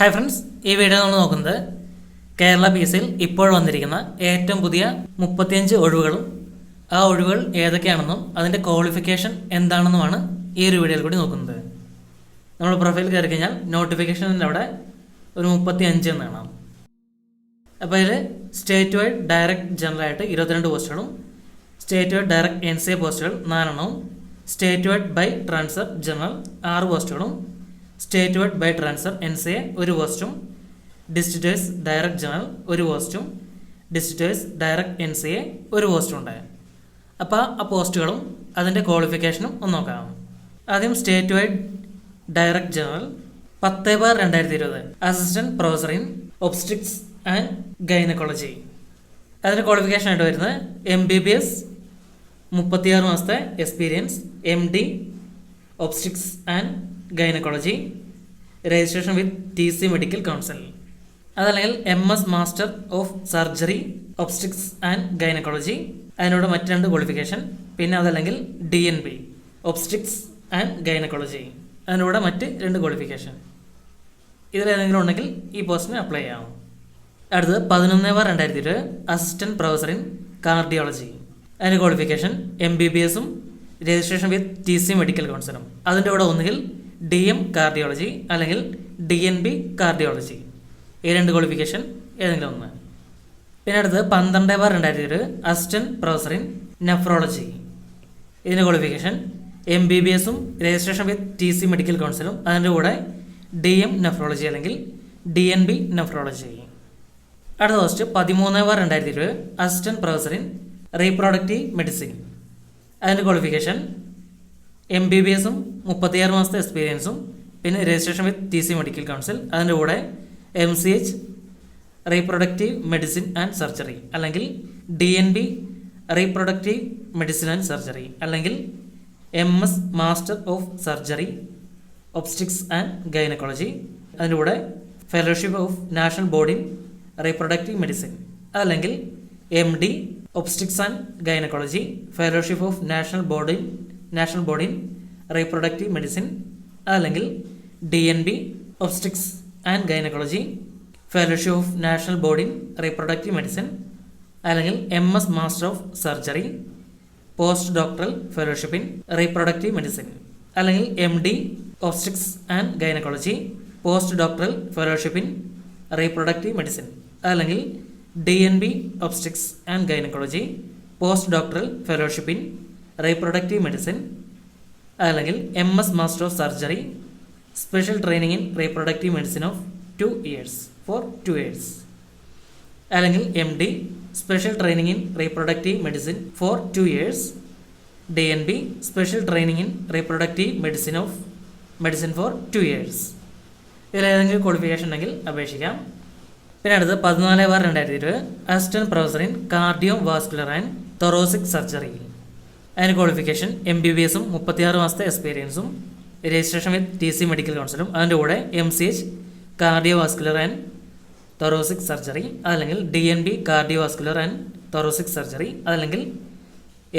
Hi friends, ഈ video നമ്മൾ നോക്കുന്നത് കേരള PSCയിൽ ഇപ്പോൾ വന്നിരിക്കുന്ന ഏറ്റവും പുതിയ 35 ഒഴിവുകളും ആ ഒഴിവുകൾ ഏതൊക്കെയാണെന്നും അതിൻ്റെ ക്വാളിഫിക്കേഷൻ എന്താണെന്നുമാണ് ഈ ഒരു വീഡിയോയിൽ കൂടി നോക്കുന്നത്. നമ്മൾ പ്രൊഫൈൽ കയറി കഴിഞ്ഞാൽ നോട്ടിഫിക്കേഷൻ്റെ അവിടെ ഒരു 35 എന്നാണ്. അപ്പോൾ ഇതിൽ സ്റ്റേറ്റ് വൈഡ് ഡയറക്റ്റ് ജനറലായിട്ട് 22 പോസ്റ്റുകളും സ്റ്റേറ്റ് വൈഡ് ഡയറക്റ്റ് NCA പോസ്റ്റുകൾ 4 എണ്ണവും state wide by transfer general 6 പോസ്റ്റുകളും state wide by transfer NCA 1 പോസ്റ്റും ഡിസ്ട്രിക്ട് വൈസ് ഡയറക്റ്റ് ജനറൽ 1 പോസ്റ്റും ഡിസ്ട്രിക്ട് വൈസ് ഡയറക്റ്റ് NCA 1 പോസ്റ്റും ഉണ്ട്. അപ്പോൾ ആ പോസ്റ്റുകളും അതിൻ്റെ ക്വാളിഫിക്കേഷനും ഒന്ന് നോക്കാം. ആദ്യം state wide direct general 10/2020 assistant professor in obstetrics and gynaecology. അതിൻ്റെ ക്വാളിഫിക്കേഷൻ ആയിട്ട് വരുന്നത് MBBS 36 മാസത്തെ experience, MD obstetrics and gynaecology, registration with TC medical council. അതല്ലെങ്കിൽ MS master of surgery obstetrics and gynaecology, അതിനോട് മറ്റ് 2 ക്വാളിഫിക്കേഷൻ. പിന്നെ അതല്ലെങ്കിൽ DNB ഒബ്സ്ട്രിക്സ് ആൻഡ് ഗൈനക്കോളജി, അതിനോട് മറ്റ് 2 ക്വാളിഫിക്കേഷൻ. ഇതിലേതെങ്കിലും ഉണ്ടെങ്കിൽ ഈ പോസ്റ്റിന് അപ്ലൈ ചെയ്യാം. അടുത്തത് 11/2020 അസിസ്റ്റന്റ് പ്രൊഫസർ ഇൻ കാർഡിയോളജി. അതിൻ്റെ qualification MBBS registration with TC medical കൗൺസിലും. അതിൻ്റെ കൂടെ ഒന്നുകിൽ DM കാർഡിയോളജി അല്ലെങ്കിൽ DNB കാർഡിയോളജി, ഈ 2 ക്വാളിഫിക്കേഷൻ ഏതെങ്കിലും ഒന്ന്. പിന്നെ അടുത്തത് 12/2020 അസിസ്റ്റന്റ് പ്രൊഫസർ ഇൻ നെഫ്രോളജി. ഇതിൻ്റെ qualification MBBS registration with TC medical കൗൺസിലും അതിൻ്റെ കൂടെ DM നെഫ്രോളജി അല്ലെങ്കിൽ DNB നെഫ്രോളജി. അടുത്ത post 13/2020 assistant professor in reproductive medicine. അതിൻ്റെ ക്വാളിഫിക്കേഷൻ MBBS 36 മാസത്തെ എക്സ്പീരിയൻസും പിന്നെ registration with TC medical council, അതിൻ്റെ കൂടെ MCH reproductive medicine and surgery അല്ലെങ്കിൽ DNB reproductive medicine and surgery അല്ലെങ്കിൽ MS master of surgery obstetrics and gynaecology, അതിൻ്റെ കൂടെ fellowship of national body in reproductive medicine, അതല്ലെങ്കിൽ MD obstetrics and gynaecology fellowship of national body in reproductive medicine, അതല്ലെങ്കിൽ DNB obstetrics and gynaecology fellowship of national body in reproductive medicine, അല്ലെങ്കിൽ MS master of surgery post doctoral fellowship in reproductive medicine, അല്ലെങ്കിൽ MD obstetrics and gynaecology post doctoral fellowship in reproductive medicine, അല്ലെങ്കിൽ DNB obstetrics and gynaecology post doctoral fellowship in reproductive medicine, അല്ലെങ്കിൽ MS master of surgery special training in reproductive medicine of 2 years for 2 years, അല്ലെങ്കിൽ MD special training in reproductive medicine four 2 years, DNB special training in reproductive medicine four 2 years. ഇതിലേതെങ്കിലും qualification ഉണ്ടെങ്കിൽ അപേക്ഷിക്കാം. പിന്നെ അടുത്ത് 14/2020 assistant professor in cardio vascular and തൊറോസിക് surgery. അതിന് qualification MBBS 36 മാസത്തെ എക്സ്പീരിയൻസും registration with TC medical കൗൺസിലും, അതിൻ്റെ കൂടെ MCH cardio vascular and തൊറോസിക് surgery, അതല്ലെങ്കിൽ DNB cardio vascular and തൊറോസിക് surgery, അതല്ലെങ്കിൽ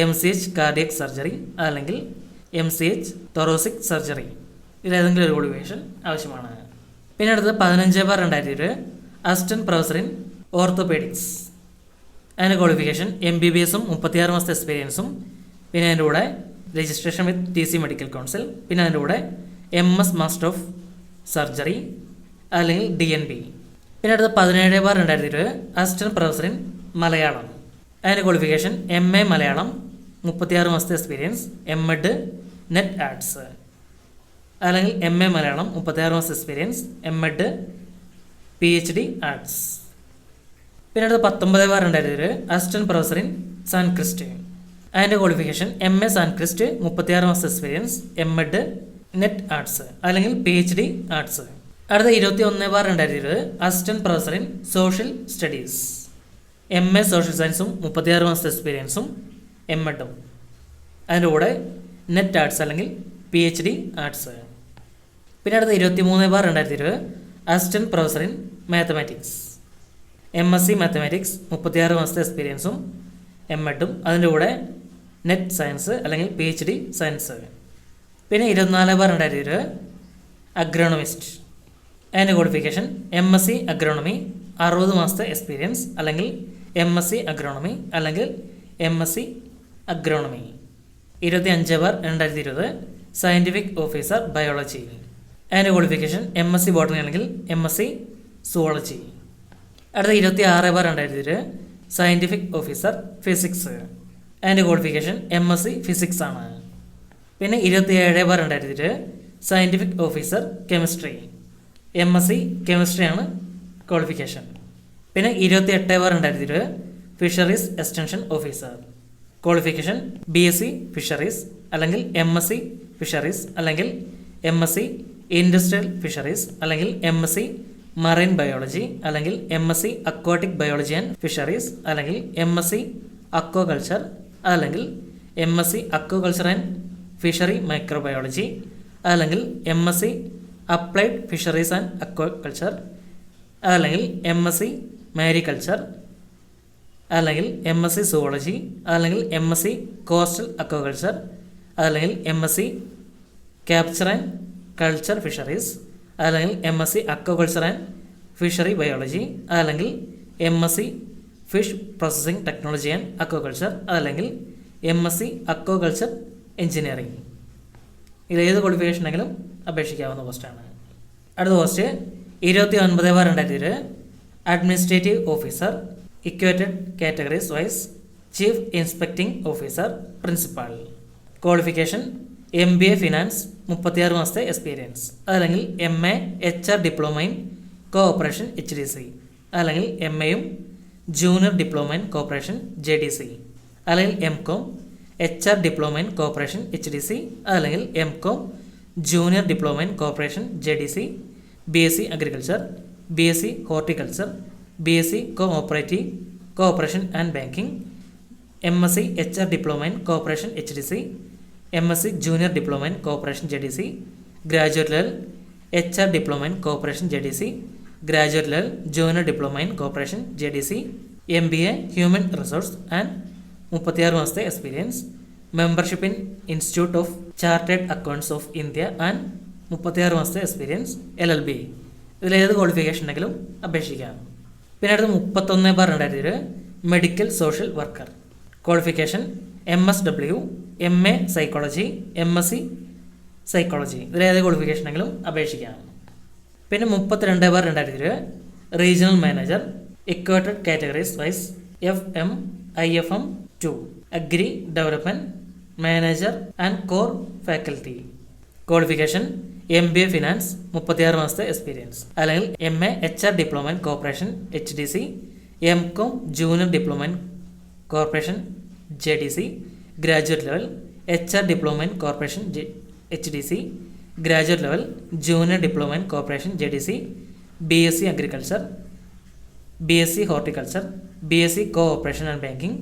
MCH കാർഡിയക് സർജറി, അതല്ലെങ്കിൽ MCH തൊറോസിക് സർജറി. ഇതിലേതെങ്കിലും ഒരു ക്വാളിഫിക്കേഷൻ ആവശ്യമാണ്. പിന്നെ അടുത്തത് 15/2020 അസിസ്റ്റന്റ് പ്രൊഫസർ ഇൻ ഓർത്തോപീഡിക്സ്. അതിൻ്റെ ക്വാളിഫിക്കേഷൻ MBBS 36 മാസത്തെ എക്സ്പീരിയൻസും പിന്നെ അതിൻ്റെ കൂടെ registration with TC medical council, പിന്നെ അതിൻ്റെ കൂടെ MS മാസ്റ്റർ ഓഫ് സർജറി അല്ലെങ്കിൽ DNB. പിന്നെ അടുത്ത 17/2020 അസിസ്റ്റന്റ് പ്രൊഫസർ ഇൻ മലയാളം. അതിൻ്റെ ക്വാളിഫിക്കേഷൻ MA മലയാളം 36 മാസത്തെ എക്സ്പീരിയൻസ്, MEd നെറ്റ് ആർട്സ്, അല്ലെങ്കിൽ MA മലയാളം 36 മാസത്തെ എക്സ്പീരിയൻസ്, MEd PhD ആർട്സ്. പിന്നെ അടുത്ത 19/2020 അസിസ്റ്റന്റ് പ്രൊഫസർ ഇൻ സാൻക്രിസ്റ്റ്. അതിൻ്റെ ക്വാളിഫിക്കേഷൻ MA സാൻക്രിസ്റ്റ് 36 മാസത്തെ എക്സ്പീരിയൻസ്, MEd നെറ്റ് ആർട്സ്, അല്ലെങ്കിൽ PhD ആർട്സ്. അടുത്ത 21/2020 assistant professor in social studies. MA social സയൻസും 36 മാസത്തെ എക്സ്പീരിയൻസും MEd അതിൻ്റെ കൂടെ നെറ്റ് ആർട്സ് അല്ലെങ്കിൽ PhD ആർട്സ്. പിന്നെ അടുത്ത 23/2020 assistant professor in mathematics. MSc mathematics 36 മാസത്തെ എക്സ്പീരിയൻസും MEd അതിൻ്റെ കൂടെ നെറ്റ് സയൻസ് അല്ലെങ്കിൽ PhD സയൻസ്. പിന്നെ 24/2020 അഗ്രോണമിസ്റ്റ്. അതിൻ്റെ ക്വാളിഫിക്കേഷൻ MSc അഗ്രോണമി 60 മാസത്തെ എക്സ്പീരിയൻസ് അല്ലെങ്കിൽ MSc അഗ്രോണമി അല്ലെങ്കിൽ MSc agronomy 25/2020 scientific officer biology. അതിൻ്റെ ക്വാളിഫിക്കേഷൻ MSc ബോട്ടണി അല്ലെങ്കിൽ MSc സുവോളജി. അടുത്ത 26/2020 സയൻറ്റിഫിക് ഓഫീസർ ഫിസിക്സ്. അതിൻ്റെ ക്വാളിഫിക്കേഷൻ MSc ഫിസിക്സ് ആണ്. പിന്നെ 27/2020 scientific officer chemistry. MSc chemistry ആണ് ക്വാളിഫിക്കേഷൻ. പിന്നെ 28/2020 fisheries extension officer. Qualification BSc fisheries അല്ലെങ്കിൽ MSc ഫിഷറീസ് അല്ലെങ്കിൽ MSc ഇൻഡസ്ട്രിയൽ ഫിഷറീസ് അല്ലെങ്കിൽ MSc മറൈൻ ബയോളജി അല്ലെങ്കിൽ MSc aquatic biology and fisheries അല്ലെങ്കിൽ MSc അക്വാകൾച്ചർ അല്ലെങ്കിൽ MSc aquaculture and fishery microbiology അല്ലെങ്കിൽ MSc applied fisheries and aquaculture അല്ലെങ്കിൽ MSc mariculture അല്ലെങ്കിൽ MSc zoology അല്ലെങ്കിൽ MSc കോസ്റ്റൽ അക്വാകൾച്ചർ അല്ലെങ്കിൽ MSc capture and culture fisheries അല്ലെങ്കിൽ MSc aquaculture and fishery biology അല്ലെങ്കിൽ MSc fish processing technology and aquaculture അല്ലെങ്കിൽ MSc aquaculture engineering. ഇതിലേത് qualification ഉണ്ടെങ്കിലും അപേക്ഷിക്കാവുന്ന പോസ്റ്റാണ്. അടുത്ത post 29/2020 administrative officer equated categories vice chief inspecting officer principal. Qualification MBA finance 36 മാസത്തെ experience അല്ലെങ്കിൽ MA HR diploma in cooperation HDC അല്ലെങ്കിൽ MAയും junior diploma in cooperation JDC അല്ലെങ്കിൽ MCOM HR diploma in cooperation HDC അല്ലെങ്കിൽ MCOM junior diploma in cooperation JDC, BSc agriculture, BSc horticulture, BSc cooperative cooperation and banking, MSc HR diploma in cooperation HDC, MSc junior diploma in cooperation JDC, graduate level HR diploma in cooperation JDC, graduate level junior diploma in cooperation JDC, MBA human resource and 36 മാസത്തെ experience, membership in institute of chartered accounts of India and 36 മാസത്തെ experience LLB. ഇതിലേത് qualification ഉണ്ടെങ്കിലും അപേക്ഷിക്കാം. പിന്നെ അടുത്ത് 31/2020 medical social worker. Qualification MSW, MA psychology, MSc psychology. ഇതിലേത് qualification ഉണ്ടെങ്കിലും അപേക്ഷിക്കാം. പിന്നെ 32/2020 regional manager equated categories wise FM IFM 2 agri development manager and core faculty. Qualification MBA finance 36 മാസത്തെ എക്സ്പീരിയൻസ് അല്ലെങ്കിൽ MA HR diploma in corporation HDC, MCOM junior diploma in corporation JDC, graduate level HR diploma in corporation HDC, graduate level junior diploma in corporation JDC, BSc agriculture, BSc horticulture, BSc cooperation and banking,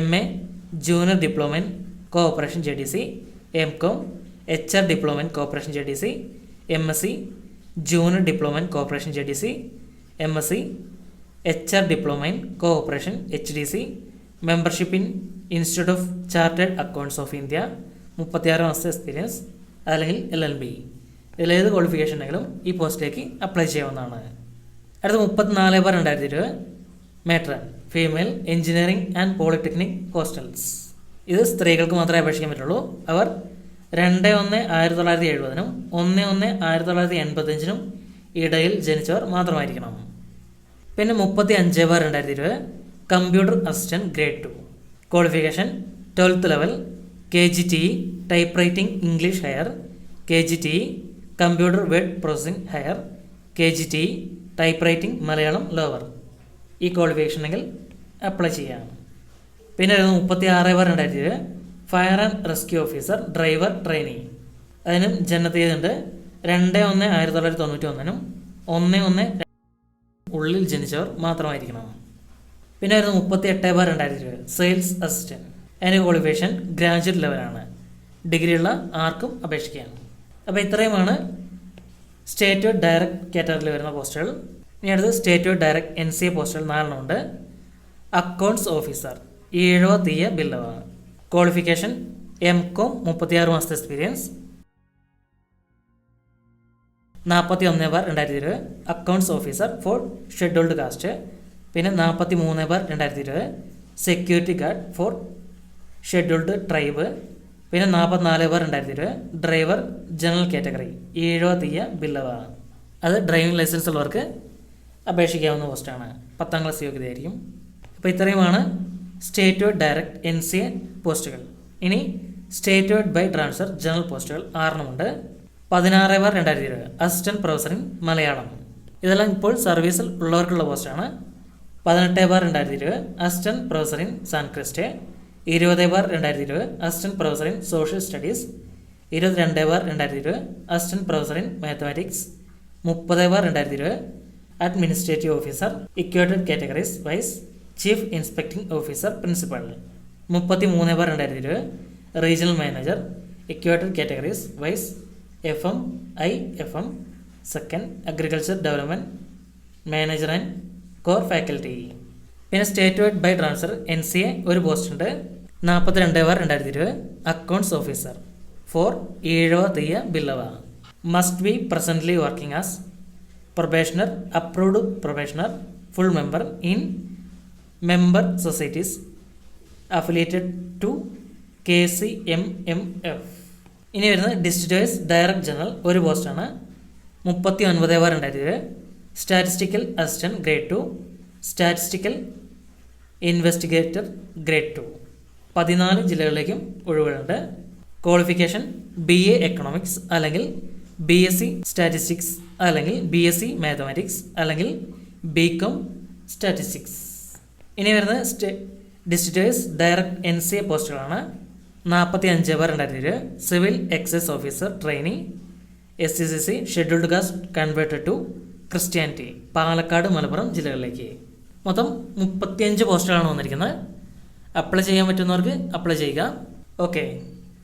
MA junior diploma in cooperation JDC, MCOM HR diploma in cooperation JDC, MSc junior diploma in cooperation JDC, MSc HR diploma in cooperation HDC, membership in institute of chartered accounts of India 36 മാസത്തെ experience അല്ലെങ്കിൽ LLB. ഇതിലേത് qualification ഉണ്ടെങ്കിലും ഈ പോസ്റ്റിലേക്ക് apply ചെയ്യാവുന്നതാണ്. അടുത്ത 34/2020 matron female engineering and polytechnic hostels. ഇത് സ്ത്രീകൾക്ക് മാത്രമേ അപേക്ഷിക്കാൻ പറ്റുള്ളൂ. അവർ 2/1/1970 1/1/1985 ഇടയിൽ ജനിച്ചവർ മാത്രമായിരിക്കണം. പിന്നെ 35/2020 computer assistant grade 2. Qualification 12th level KGTE type writing English higher, KGTE computer word processing higher, KGTE type writing Malayalam lower. ഈ ക്വാളിഫിക്കേഷൻ ഉണ്ടെങ്കിൽ അപ്ലൈ ചെയ്യാം. പിന്നെ 36/2020 fire and rescue officer driver trainee. അതിനും ജനതീയതുണ്ട് 2/1/1991 1/1 ഉള്ളിൽ ജനിച്ചവർ മാത്രമായിരിക്കണം. പിന്നെ 38/2020 സെയിൽസ് അസിസ്റ്റൻറ്റ്. അതിൻ്റെ ക്വാളിഫിക്കേഷൻ ഗ്രാജുവേറ്റ് ലെവലാണ്. ഡിഗ്രിയുള്ള ആർക്കും അപേക്ഷിക്കാം. അപ്പോൾ ഇത്രയുമാണ് സ്റ്റേറ്റ് വൈഡ് ഡയറക്റ്റ് കാറ്റഗറിയിൽ വരുന്ന പോസ്റ്റുകൾ. ഇനി അടുത്ത് സ്റ്റേറ്റ് വൈഡ് ഡയറക്റ്റ് NCA പോസ്റ്റുകൾ 4 ഉണ്ട്. അക്കൗണ്ട്സ് ഓഫീസർ 7 തീയ ബില്ലവ. ക്വാളിഫിക്കേഷൻ MCOM 36 മാസത്തെ experience, 41/2020 accounts officer four scheduled caste. പിന്നെ 43/2020 security guard four scheduled tribe. പിന്നെ 44/2020 driver general category 70 Thiyya Billava. അത് ഡ്രൈവിംഗ് ലൈസൻസ് ഉള്ളവർക്ക് അപേക്ഷിക്കാവുന്ന പോസ്റ്റാണ്. 10ാം ക്ലാസ് യോഗ്യതയായിരിക്കും. അപ്പോൾ ഇത്രയുമാണ് സ്റ്റേറ്റ് വൈഡ് ഡയറക്റ്റ് NCA പോസ്റ്റുകൾ. ഇനി state wide by transfer general പോസ്റ്റുകൾ 6 16/2020 അസിസ്റ്റന്റ് പ്രൊഫസർ ഇൻ മലയാളം. ഇതെല്ലാം ഇപ്പോൾ സർവീസിൽ ഉള്ളവർക്കുള്ള പോസ്റ്റാണ്. 18/2020 assistant professor in Sanskrit. 20/2020 assistant professor in social studies. 22/2020 assistant professor in mathematics. 30/2020 administrative officer equated categories vice chief inspecting officer principal. 33/2020 regional manager equated categories wise FM IFM second agriculture development manager and core faculty. പിന്നെ state wide by transfer NCA ഒരു post ഉണ്ട്. 42/2020 accounts officer for 70 Thiyya Billava. Must be presently working as probationer approved probationer full member in member societies affiliated to KCMMF. ഇനി വരുന്നത് district vice director general ഒരു പോസ്റ്റാണ്. 39/2020 statistical assistant grade 2 statistical investigator grade 2. 14 ജില്ലകളിലേക്കും ഒഴിവുകളുണ്ട്. Qualification BA economics അല്ലെങ്കിൽ BSc statistics അല്ലെങ്കിൽ BSc mathematics അല്ലെങ്കിൽ BCom statistics. ഇനി വരുന്നത് ഡിസ്ട്രിക്ട് വൈസ് ഡയറക്ട് NCA പോസ്റ്റുകളാണ്. 45/2020 civil excise officer trainee SCCC scheduled caste converted to Christianity Palakkad Malappuram ജില്ലകളിലേക്ക്. മൊത്തം 35 പോസ്റ്റുകളാണ് വന്നിരിക്കുന്നത്. അപ്ലൈ ചെയ്യാൻ പറ്റുന്നവർക്ക് അപ്ലൈ ചെയ്യുക. ഓക്കെ.